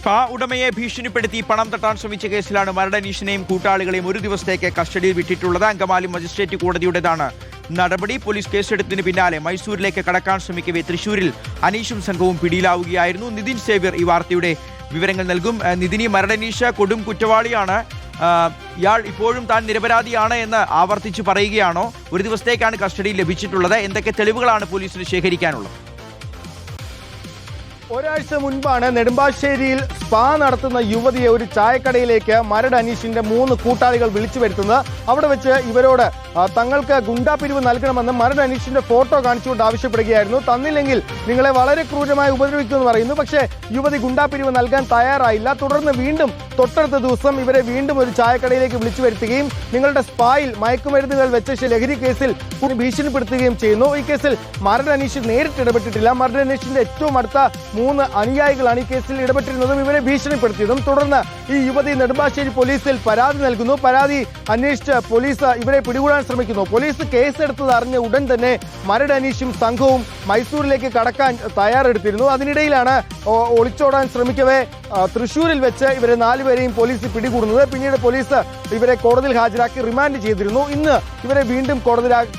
Spa ഉടമയെ ഭീഷണിപ്പെടുത്തി പണം തട്ടാൻ ശ്രമിച്ച കേസിലാണ് മരട് കൂട്ടാളികളെയും ഒരു ദിവസത്തേക്ക് കസ്റ്റഡിയിൽ വിട്ടിട്ടുള്ളത്. അങ്കമാലി മജിസ്ട്രേറ്റ് കോടതിയുടേതാണ് നടപടി. പോലീസ് കേസെടുത്തതിന് പിന്നാലെ മൈസൂരിലേക്ക് കടക്കാൻ ശ്രമിക്കവേ തൃശൂരിൽ അനീഷും സംഘവും പിടിയിലാവുകയായിരുന്നു. നിതിൻ സേവ്യർ ഈ വാർത്തയുടെ വിവരങ്ങൾ നൽകും. നിതിനി, മരട് കൊടും കുറ്റവാളിയാണ്, ഇയാൾ ഇപ്പോഴും താൻ നിരപരാധിയാണ് എന്ന് ആവർത്തിച്ച് പറയുകയാണോ? ഒരു ദിവസത്തേക്കാണ് കസ്റ്റഡിയിൽ ലഭിച്ചിട്ടുള്ളത്. എന്തൊക്കെ തെളിവുകളാണ് പോലീസിന് ശേഖരിക്കാനുള്ളത്? ഒരാഴ്ച മുൻപാണ് നെടുമ്പാശ്ശേരിയിൽ സ്പാ നടത്തുന്ന യുവതിയെ ഒരു ചായക്കടയിലേക്ക് മരട് അനീഷിന്റെ 3 കൂട്ടാളികൾ വിളിച്ചു വരുത്തുന്നത്. അവിടെ വെച്ച് ഇവരോട് തങ്ങൾക്ക് ഗുണ്ടാപിരിവ് നൽകണമെന്ന് മരട് അനീഷിന്റെ ഫോട്ടോ കാണിച്ചുകൊണ്ട് ആവശ്യപ്പെടുകയായിരുന്നു. തന്നില്ലെങ്കിൽ നിങ്ങളെ വളരെ ക്രൂരമായി ഉപദ്രവിക്കുമെന്ന് പറയുന്നു. പക്ഷേ യുവതി ഗുണ്ടാപിരിവ് നൽകാൻ തയ്യാറായില്ല. തുടർന്ന് വീണ്ടും തൊട്ടടുത്ത ദിവസം ഇവരെ വീണ്ടും ഒരു ചായക്കടയിലേക്ക് വിളിച്ചു വരുത്തുകയും നിങ്ങളുടെ സ്പായിൽ മയക്കുമരുന്നുകൾ വെച്ച ലഹരി കേസിൽ ഭീഷണിപ്പെടുത്തുകയും ചെയ്യുന്നു. ഈ കേസിൽ മരട് അനീഷ് നേരിട്ട് ഇടപെട്ടിട്ടില്ല. മരട് അനീഷിന്റെ ഏറ്റവും അടുത്ത 3 അനുയായികളാണ് ഈ കേസിൽ ഇടപെട്ടിരുന്നതും ഇവരെ ഭീഷണിപ്പെടുത്തിയതും. തുടർന്ന് ഈ യുവതി നെടുമ്പാശ്ശേരി പോലീസിൽ പരാതി നൽകുന്നു. പരാതി അന്വേഷിച്ച് പോലീസ് ഇവരെ പിടികൂടാൻ ശ്രമിക്കുന്നു. പോലീസ് കേസെടുത്തത് അറിഞ്ഞ ഉടൻ തന്നെ മരട് അനീഷും സംഘവും മൈസൂരിലേക്ക് കടക്കാൻ തയ്യാറെടുത്തിരുന്നു. അതിനിടയിലാണ് ഒളിച്ചോടാൻ ശ്രമിക്കവേ തൃശൂരിൽ വെച്ച് ഇവരെ 4 പേരെയും പോലീസ് പിടികൂടുന്നത്. പിന്നീട് പോലീസ് ഇവരെ കോടതിയിൽ ഹാജരാക്കി റിമാൻഡ് ചെയ്തിരുന്നു. ഇന്ന് ഇവരെ വീണ്ടും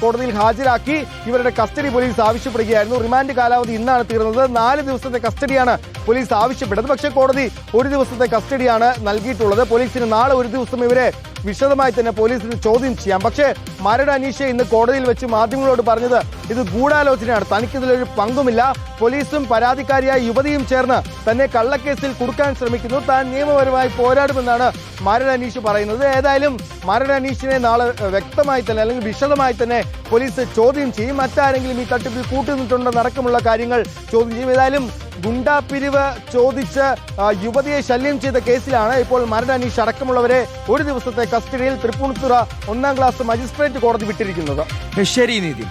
കോടതിയിൽ ഹാജരാക്കി ഇവരുടെ കസ്റ്റഡി പോലീസ് ആവശ്യപ്പെടുകയായിരുന്നു. റിമാൻഡ് കാലാവധി ഇന്നാണ് തീർന്നത്. 4 ദിവസത്തെ കസ്റ്റഡിയാണ് പോലീസ് ആവശ്യപ്പെട്ടത്. പക്ഷേ കോടതി 1 ദിവസത്തെ കസ്റ്റഡിയാണ് നൽകിയിട്ടുള്ളത്. പോലീസിന് നാളെ 1 ദിവസം ഇവരെ വിശദമായി തന്നെ പോലീസിന് ചോദ്യം ചെയ്യാം. പക്ഷേ മരട് അനീഷ ഇന്ന് കോടതിയിൽ വെച്ച് മാധ്യമങ്ങളോട് പറഞ്ഞത് ഇത് ഗൂഢാലോചനയാണ്, തനിക്കിതിലൊരു പങ്കുമില്ല. പോലീസും പരാതിക്കാരിയായ യുവതിയും ചേർന്ന് തന്നെ കള്ളക്കേസിൽ കുടുക്കാൻ ശ്രമിക്കുന്നു. താൻ നിയമപരമായി പോരാടുമെന്നാണ് മരട് അനീഷ് പറയുന്നത്. ഏതായാലും മരട് അനീഷിനെ നാളെ വ്യക്തമായി തന്നെ അല്ലെങ്കിൽ വിശദമായി തന്നെ പോലീസ് ചോദ്യം ചെയ്യും. മറ്റാരെങ്കിലും ഈ തട്ടിപ്പിൽ കൂട്ടുനിന്നിട്ടുണ്ടെന്ന് അടക്കമുള്ള കാര്യങ്ങൾ ചോദ്യം ചെയ്യും. ഏതായാലും ഗുണ്ടാപിരിവ് ചോദിച്ച് യുവതിയെ ശല്യം ചെയ്ത കേസിലാണ് ഇപ്പോൾ മരട് അനീഷ് അടക്കമുള്ളവരെ 1 ദിവസത്തെ കസ്റ്റഡിയിൽ തൃപ്പൂണിത്തുറ 1ാം ക്ലാസ് മജിസ്ട്രേറ്റ് കോടതി വിട്ടിരിക്കുന്നത്. ശരി നിതിൻ.